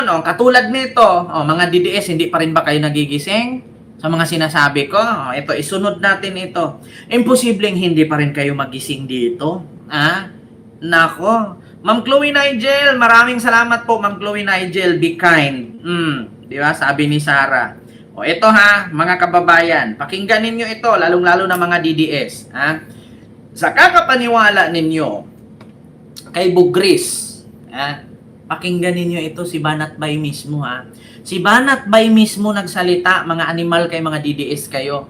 No, katulad nito, mga DDS, hindi pa rin ba kayo nagigising sa mga sinasabi ko? Ito, isunod natin ito. Imposibleng hindi pa rin kayo magising dito. Nako. Ma'am Chloe Nigel, maraming salamat po, Ma'am Chloe Nigel. Be kind. Di ba? Sabi ni Sarah. Ito ha, mga kababayan, pakinggan ninyo ito, lalong-lalo na mga DDS. Sa kakapaniwala ninyo kay Bugris, pakinggan ninyo ito, si Banatbay mismo ha. Si Banatbay mismo nagsalita, mga animal kay mga DDS kayo.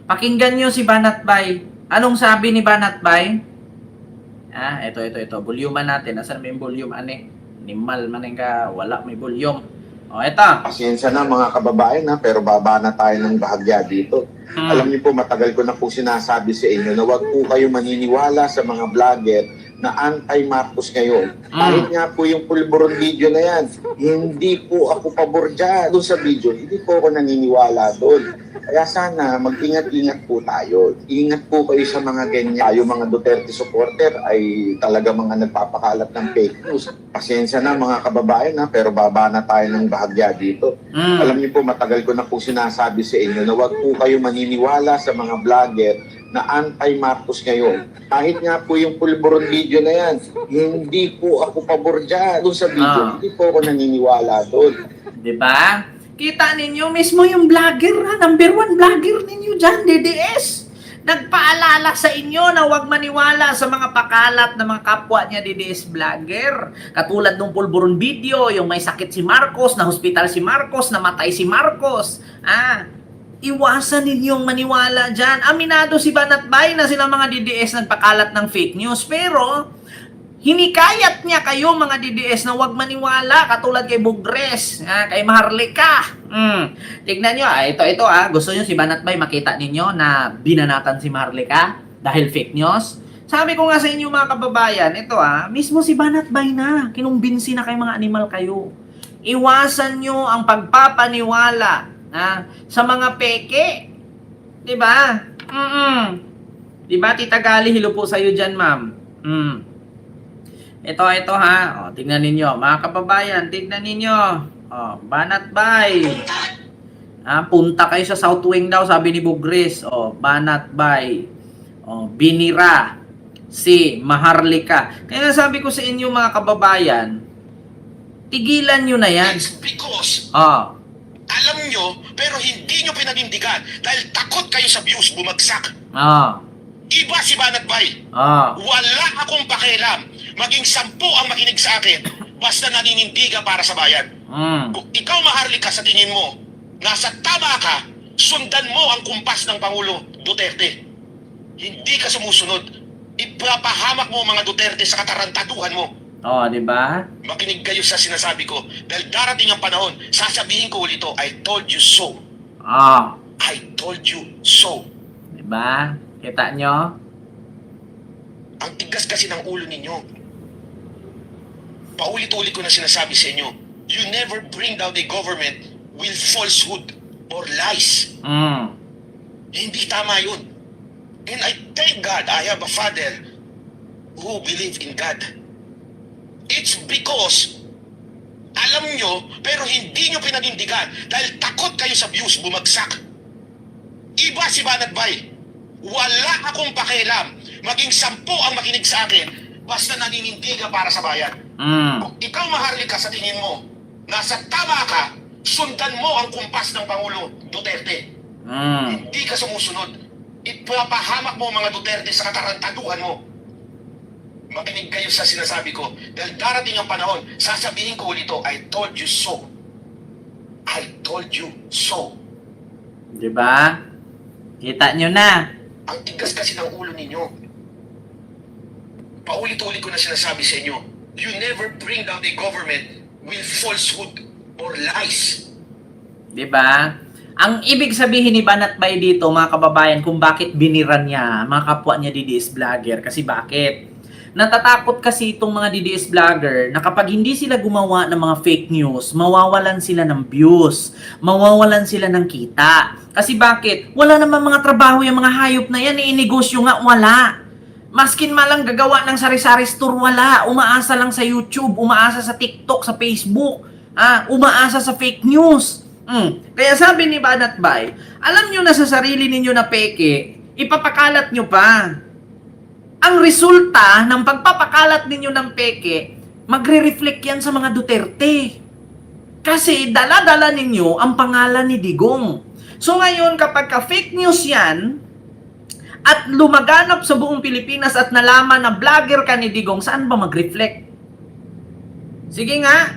Pakinggan nyo si Banatbay. Anong sabi ni Banatbay? Ito. Volume natin. Nasaan may volume, Animal man ka, wala may volume. Ito. Pasensya na mga kababayan pero baba na tayo ng bahagya dito. Alam niyo po, matagal ko na po sinasabi sa inyo na huwag po kayo maniniwala sa mga vlogger na anti-Marcos ngayon. Kahit nga po yung pulburon video na yan, hindi po ako pabor dyan doon sa video. Hindi po ako naniniwala doon. Kaya sana mag-ingat-ingat po tayo. Ingat po kayo sa mga ganyan. Tayo mga Duterte supporter ay talaga mga nagpapakalat ng fake news. Pasensya na mga kababayan pero baba na tayo ng bahagya dito. Alam niyo po, matagal ko na po sinasabi sa inyo na huwag po kayo maniniwala sa mga vlogger na anti-Marcos ngayon. Kahit nga po yung pulburon video na yan, hindi po ako pabor dyan doon sa video. Hindi po ako naniniwala doon. Diba? Kita ninyo mismo yung vlogger, number 1 vlogger ninyo dyan, DDS. Nagpaalala sa inyo na huwag maniwala sa mga pakalat na mga kapwa niya DDS vlogger. Katulad ng pulburon video, yung may sakit si Marcos, na hospital si Marcos, namatay si Marcos. Iwasan ninyong maniwala dyan. Aminado si Banatbay na sila mga DDS nagpakalat ng fake news. Pero, hinikayat niya kayo mga DDS na huwag maniwala katulad kay Bugres, kay Maharlika. Tignan nyo, ito gusto nyo si Banatbay makita ninyo na binanatan si Maharlika dahil fake news. Sabi ko nga sa inyo mga kababayan, ito mismo si Banatbay na, kinumbinsi na kay mga animal kayo. Iwasan nyo ang pagpapaniwala sa mga peke. Diba? Diba, Tita Gali, hilo po sa'yo dyan, ma'am. Ito ha. Tingnan ninyo. Mga kababayan, tingnan ninyo. Banatbay. Punta kayo sa South Wing daw, sabi ni Bugris. Banatbay. Binira. Si Maharlika. Kaya sabi ko sa inyo mga kababayan, tigilan nyo na yan. It's because alam nyo, pero hindi nyo pinanindigan dahil takot kayo sa views bumagsak. Iba si Banatbay. Wala akong pakialam. Maging 10 ang makinig sa akin, basta naninindigan para sa bayan. Kung ikaw Maharlika sa tingin mo, nasa tama ka, sundan mo ang kumpas ng Pangulo Duterte. Hindi ka sumusunod. Ipapahamak mo mga Duterte sa katarantaduhan mo. Di ba? Makinig kayo sa sinasabi ko dahil darating ang panahon, sasabihin ko ulit I told you so. I told you so. Di ba? Kita nyo? Ang tigas kasi ng ulo ninyo. Paulit-ulit ko na sinasabi sa inyo, you never bring down a government with falsehood or lies. Hindi tama yun. And I thank God I have a father who believes in God. It's because alam nyo, pero hindi nyo pinanindigan dahil takot kayo sa views bumagsak. Iba si Banatbay. Wala akong pakialam. Maging 10 ang makinig sa akin, basta naninindigan para sa bayan. Kung ikaw Maharlika sa tingin mo, nasa tama ka, sundan mo ang kumpas ng Pangulo Duterte. Hindi ka sumusunod. Ipapahamak mo mga Duterte sa katarantaduhan mo. Makinig kayo sa sinasabi ko dahil darating ang panahon, sasabihin ko ulit I told you so. I told you so. Diba? Kita nyo na. Ang tigas kasi ng ulo ninyo. Paulit-ulit ko na sinasabi sa inyo, you never bring down a government with falsehood or lies. Diba? Ang ibig sabihin ni Banatbay dito, mga kababayan, kung bakit biniran niya mga kapwa niya DDS vlogger. Kasi bakit? Natatakot kasi itong mga DDS vlogger na kapag hindi sila gumawa ng mga fake news, mawawalan sila ng views, mawawalan sila ng kita. Kasi bakit? Wala naman mga trabaho yung mga hayop na yan, inegosyo nga, wala. Maskin malang gagawa ng sari-sari store, wala. Umaasa lang sa YouTube, umaasa sa TikTok, sa Facebook. umaasa sa fake news. Kaya sabi ni Banat Bay, alam nyo na sa sarili ninyo na peke, ipapakalat nyo pa. Ang resulta ng pagpapakalat ninyo ng peke, magre-reflect yan sa mga Duterte. Kasi dala-dala ninyo ang pangalan ni Digong. So ngayon, kapag ka-fake news yan, at lumaganap sa buong Pilipinas at nalaman na vlogger ka ni Digong, saan ba mag-reflect? Sige nga.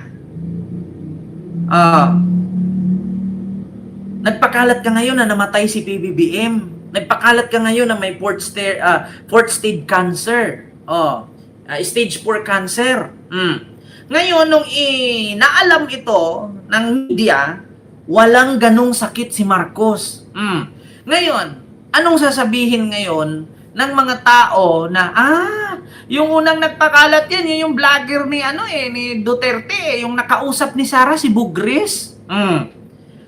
Nagpakalat ka ngayon na namatay si PBBM. Nagpakalat ka ngayon na may fourth stage cancer. Stage 4 cancer. Ngayon, nung naalam ito ng media, walang ganong sakit si Marcos. Ngayon, anong sasabihin ngayon ng mga tao na, yung unang nagpakalat yan, yung vlogger ni Duterte, yung nakausap ni Sara, si Bugris.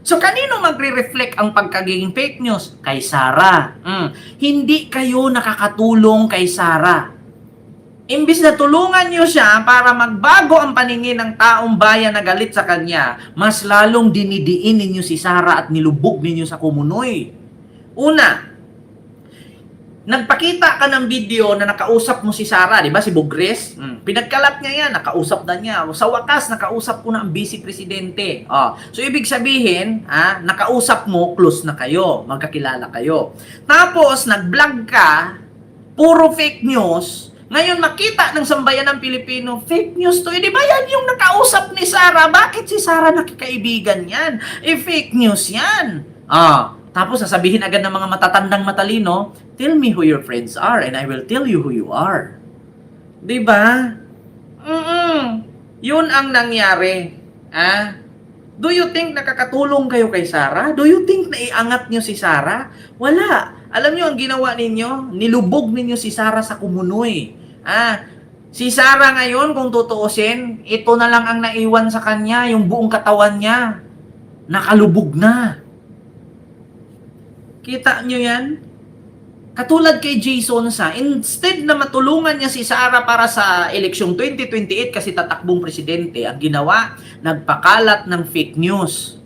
So, kanino magre-reflect ang pagkagiging fake news? Kay Sara. Hindi kayo nakakatulong kay Sara. Imbis na tulungan nyo siya para magbago ang paningin ng taong bayan na galit sa kanya, mas lalong dinidiin ninyo si Sara at nilubog ninyo sa kumunoy. Una, nagpakita ka ng video na nakausap mo si Sara, di ba? Si Bugres. Pinagkalat niya yan, nakausap na niya. Sa wakas, nakausap ko na ang vice presidente. So, ibig sabihin, nakausap mo, close na kayo, magkakilala kayo. Tapos, nag-vlog ka, puro fake news. Ngayon, makita ng sambayan ng Pilipino, fake news to. Di ba yan yung nakausap ni Sara? Bakit si Sara nakikaibigan yan? Fake news yan. Tapos sasabihin agad ng mga matatandang matalino, tell me who your friends are and I will tell you who you are. Diba? Yun ang nangyari. Do you think nakakatulong kayo kay Sara? Do you think naiangat nyo si Sara? Wala. Alam nyo ang ginawa ninyo? Nilubog ninyo si Sara sa kumunoy. Si Sara ngayon, kung tutuusin, ito na lang ang naiwan sa kanya, yung buong katawan niya. Nakalubog na. Kita nyo yan? Katulad kay Jason Sa, instead na matulungan niya si Sara para sa eleksyong 2028 kasi tatakbong presidente, ang ginawa, nagpakalat ng fake news.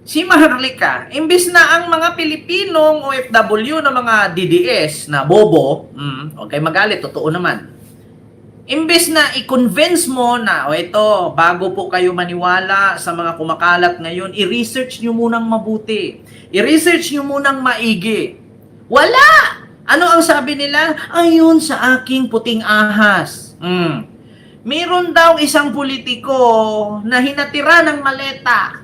Si Maharlika, imbis na ang mga Pilipinong OFW na mga DDS na bobo, okay magalit, totoo naman. Imbes na i-convince mo na, ito, bago po kayo maniwala sa mga kumakalat ngayon, i-research nyo munang mabuti. I-research nyo munang maigi. Wala! Ano ang sabi nila? Ayun sa aking puting ahas. Meron daw isang politiko na hinatira ng maleta.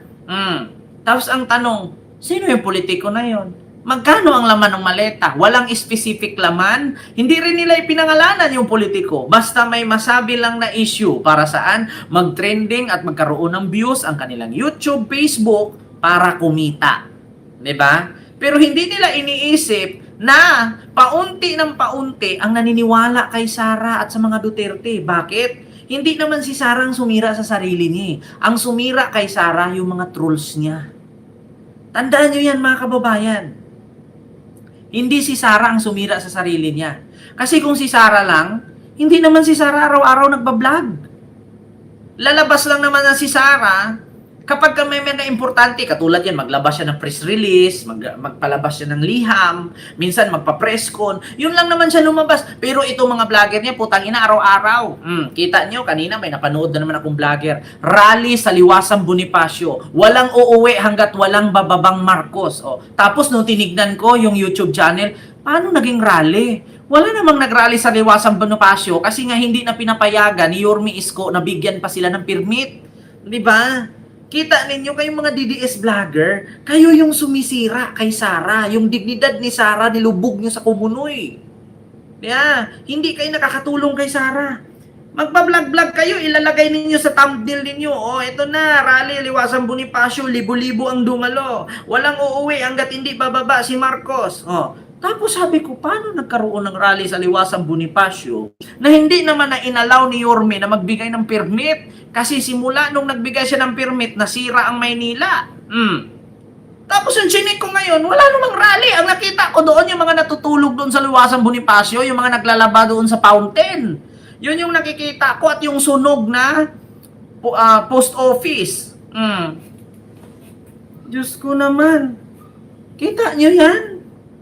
Tapos ang tanong, sino yung politiko na yon? Magkano ang laman ng maleta? Walang specific laman. Hindi rin nila ipinangalanan yung politiko. Basta may masabi lang na issue para saan mag-trending at magkaroon ng views ang kanilang YouTube, Facebook para kumita. Diba? Pero hindi nila iniisip na paunti ng paunti ang naniniwala kay Sara at sa mga Duterte. Bakit? Hindi naman si Sara ang sumira sa sarili niya. Ang sumira kay Sara yung mga trolls niya. Tandaan nyo yan mga kababayan. Hindi si Sara ang sumira sa sarili niya. Kasi kung si Sara lang, hindi naman si Sara araw-araw nagbablog. Lalabas lang naman na si Sara kapag may mga importante, katulad yan, maglabas siya ng press release, magpalabas siya ng liham, minsan magpa-press con, yun lang naman siya lumabas. Pero itong mga vlogger niya, putang ina, araw-araw. Kita nyo, kanina may napanood na naman akong vlogger. Rally sa Liwasang Bonifacio. Walang uuwi hanggat walang bababang Marcos. Tapos nung tinignan ko yung YouTube channel, paano naging rally? Wala namang nag-rally sa Liwasang Bonifacio kasi nga hindi na pinapayagan ni Yorme Isko na bigyan pa sila ng permit. Diba? Kita ninyo kayong mga DDS vlogger, kayo yung sumisira kay Sara. Yung dignidad ni Sara, nilubog nyo sa kumunoy. Hindi kayo nakakatulong kay Sara. Magpa-vlog-vlog kayo, ilalagay ninyo sa thumbnail ninyo. Ito na, rally, Liwasang Bonifacio, libo-libo ang dumalo. Walang uuwi hanggat hindi bababa si Marcos. Tapos sabi ko, paano nagkaroon ng rally sa Liwasang Bonifacio na hindi naman na inalaw ni Yorme na magbigay ng permit? Kasi simula nung nagbigay siya ng permit, nasira ang Maynila. Tapos yung chinik ko ngayon, wala namang rally. Ang nakita ko doon, yung mga natutulog doon sa Liwasang Bonifacio, yung mga naglalaba doon sa fountain. Yun yung nakikita ko at yung sunog na post office. Diyos ko naman. Kita nyo yan?